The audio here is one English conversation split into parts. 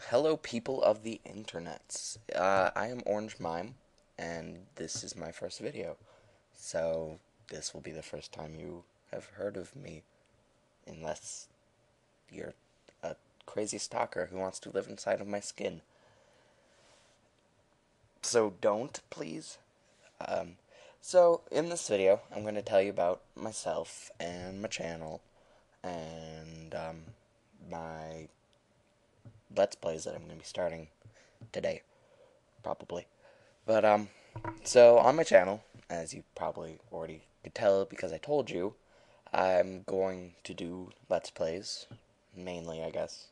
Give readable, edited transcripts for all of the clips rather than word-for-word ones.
Hello, people of the internets. I am Orange Mime, and this is my first video. So, this will be the first time you have heard of me, unless you're a crazy stalker who wants to live inside of my skin. So, don't, please. Um, in this video, I'm going to tell you about myself and my channel, and, my Let's Plays that I'm going to be starting today, probably. But, so on my channel, as you probably already could tell because I told you, I'm going to do Let's Plays, mainly, I guess.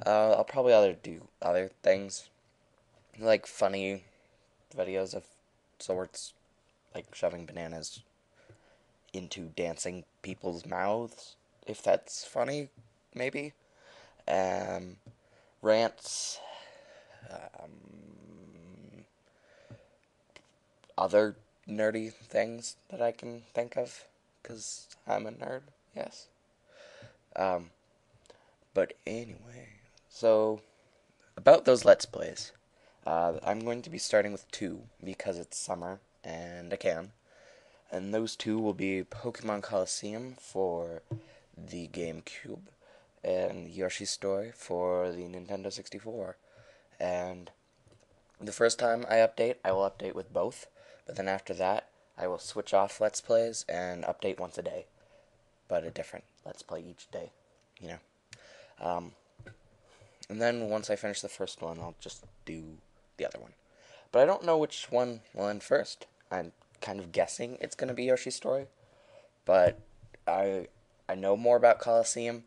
I'll probably do other things, like funny videos of sorts, like shoving bananas into dancing people's mouths, if that's funny, maybe. Um, Rants, other nerdy things that I can think of, because I'm a nerd, yes. Um, but anyway, so about those Let's Plays, I'm going to be starting with two because it's summer and I can. And those two will be Pokemon Coliseum for the GameCube and Yoshi's Story for the Nintendo 64. And the first time I update, I will update with both, but then after that, I will switch off Let's Plays and update once a day, but a different Let's Play each day, you know. Um, and then once I finish the first one, I'll just do the other one. But I don't know which one will end first. I'm kind of guessing it's going to be Yoshi's Story, but I know more about Coliseum,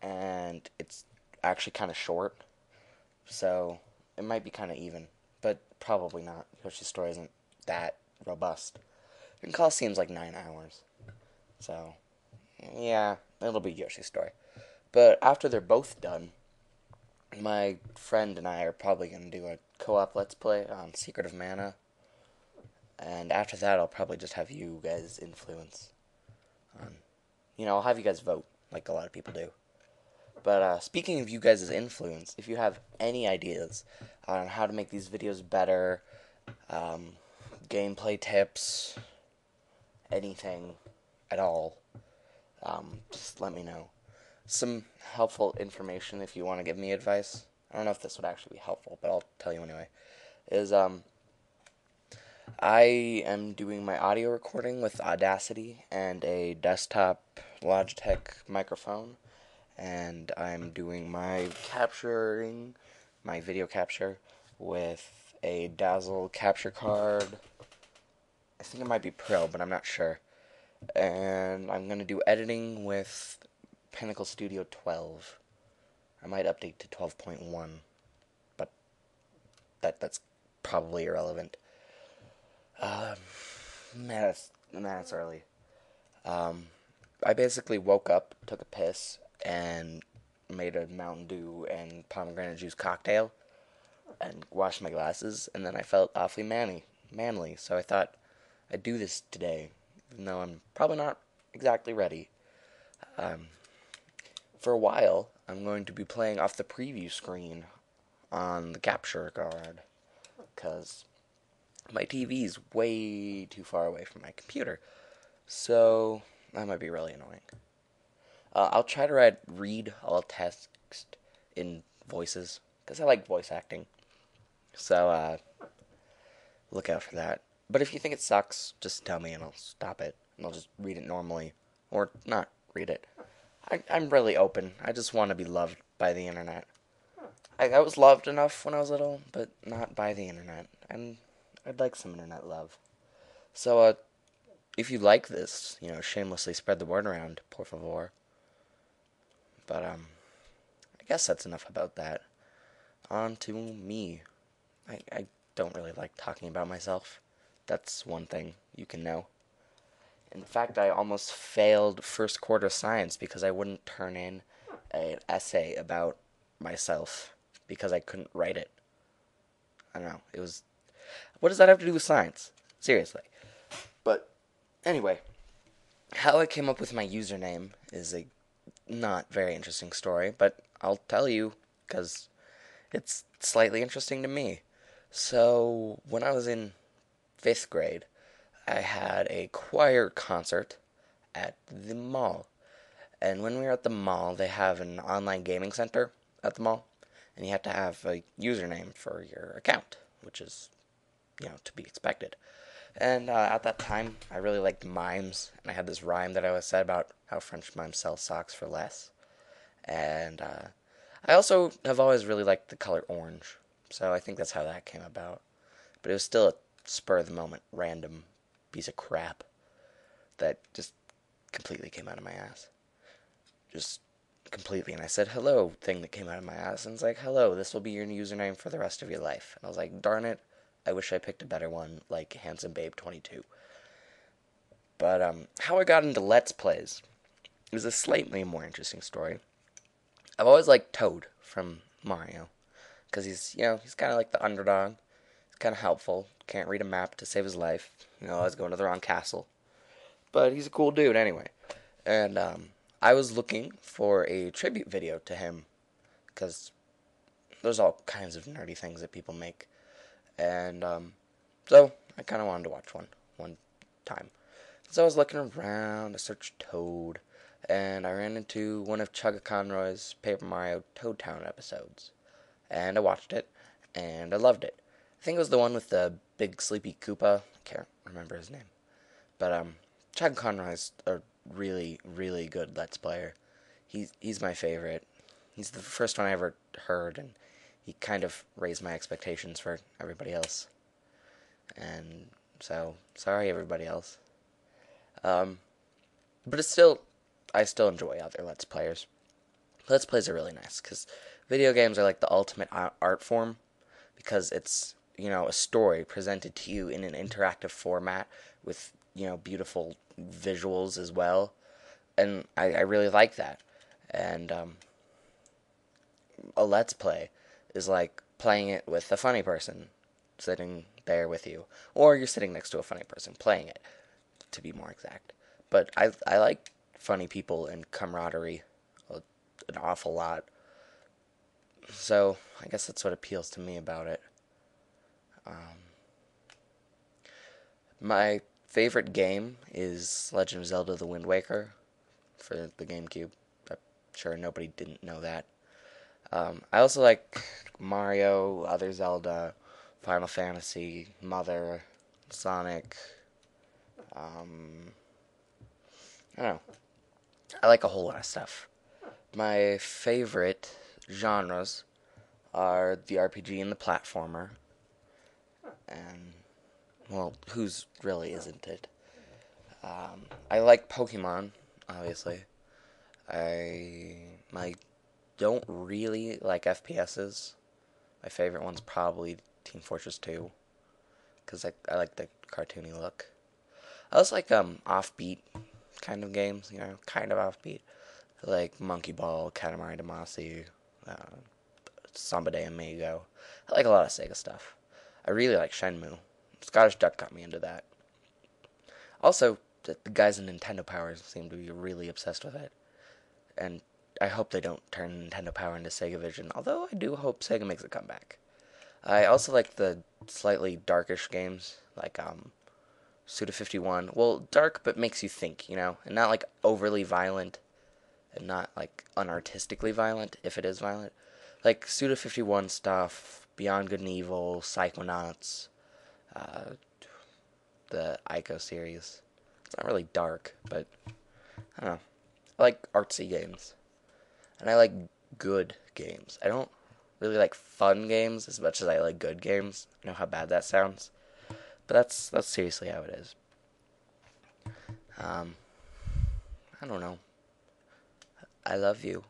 and it's actually kind of short, so it might be kind of even, but probably not. Yoshi's Story isn't that robust. And Coliseum's like 9 hours, so yeah, it'll be Yoshi's Story. But after they're both done, my friend and I are probably going to do a co-op Let's Play on Secret of Mana. And after that, I'll probably just have you guys influence on, I'll have you guys vote, like a lot of people do. But speaking of you guys' influence, if you have any ideas on how to make these videos better, gameplay tips, anything at all, just let me know. Some helpful information if you want to give me advice. I don't know if this would actually be helpful, but I'll tell you anyway. Is I am doing my audio recording with Audacity and a desktop Logitech microphone, and I'm doing my video capture, with a Dazzle capture card. I think it might be Pro, but I'm not sure. And I'm going to do editing with Pinnacle Studio 12. I might update to 12.1, but that's probably irrelevant. It's early. I basically woke up, took a piss, and made a Mountain Dew and pomegranate juice cocktail, and washed my glasses, and then I felt awfully manly, so I thought I'd do this today, even though I'm probably not exactly ready. For a while, I'm going to be playing off the preview screen on the capture card, because my TV's way too far away from my computer, so that might be really annoying. I'll try to read all text in voices, because I like voice acting, so look out for that. But if you think it sucks, just tell me and I'll stop it, and I'll just read it normally, or not read it. I'm really open. I just want to be loved by the internet. I was loved enough when I was little, but not by the internet, and I'd like some internet love. So, if you like this, shamelessly spread the word around, por favor. But, I guess that's enough about that. On to me. I don't really like talking about myself. That's one thing you can know. In fact, I almost failed first quarter science because I wouldn't turn in an essay about myself because I couldn't write it. I don't know. It was... What does that have to do with science? Seriously. But, anyway, how I came up with my username is a not very interesting story, but I'll tell you because it's slightly interesting to me. So, when I was in 5th grade, I had a choir concert at the mall. And when we were at the mall, they have an online gaming center at the mall. And you have to have a username for your account, which is, to be expected. And at that time, I really liked mimes. And I had this rhyme that I always said about how French mimes sell socks for less. And I also have always really liked the color orange. So I think that's how that came about. But it was still a spur of the moment, random piece of crap that just completely came out of my ass. Just completely. And I said, hello, thing that came out of my ass. And it's like, hello, this will be your username for the rest of your life. And I was like, darn it, I wish I picked a better one, like Handsome Babe 22. But how I got into Let's Plays is a slightly more interesting story. I've always liked Toad from Mario. Because he's kind of like the underdog. He's kind of helpful. Can't read a map to save his life. Always going to the wrong castle. But he's a cool dude anyway. And I was looking for a tribute video to him. Because there's all kinds of nerdy things that people make. And so I kind of wanted to watch one time. So I was looking around. I searched Toad. And I ran into one of Chugga Conroy's Paper Mario Toad Town episodes. And I watched it, and I loved it. I think it was the one with the big sleepy Koopa. I can't remember his name. But Chad Conroy's a really, really good Let's Player. He's my favorite. He's the first one I ever heard, and he kind of raised my expectations for everybody else. And so, sorry everybody else. But I still enjoy other Let's Players. Let's Plays are really nice, because video games are like the ultimate art form, because it's, a story presented to you in an interactive format with, beautiful visuals as well. And I really like that. And a Let's Play is like playing it with a funny person sitting there with you. Or you're sitting next to a funny person playing it, to be more exact. But I like funny people and camaraderie an awful lot. So, I guess that's what appeals to me about it. My favorite game is Legend of Zelda The Wind Waker for the GameCube. I'm sure nobody didn't know that. I also like Mario, other Zelda, Final Fantasy, Mother, Sonic. I don't know. I like a whole lot of stuff. My favorite genres are the RPG and the platformer. And, well, whose really isn't it? I like Pokemon, obviously. I don't really like FPSs. My favorite one's probably Team Fortress 2, because I like the cartoony look. I also like offbeat kind of games, kind of offbeat. Like Monkey Ball, Katamari Damacy, Samba de Amigo. I like a lot of Sega stuff. I really like Shenmue. Scottish Duck got me into that. Also, the guys in Nintendo Power seem to be really obsessed with it. And I hope they don't turn Nintendo Power into Sega Vision, although I do hope Sega makes a comeback. I also like the slightly darkish games, like Suda 51. Well, dark, but makes you think, and not like overly violent, and not like unartistically violent, if it is violent. Like Suda 51 stuff, Beyond Good and Evil, Psychonauts, the Ico series. It's not really dark, but I don't know. I like artsy games. And I like good games. I don't really like fun games as much as I like good games. I know how bad that sounds. But that's seriously how it is. I don't know. I love you.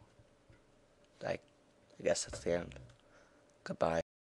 I guess that's the end. Goodbye.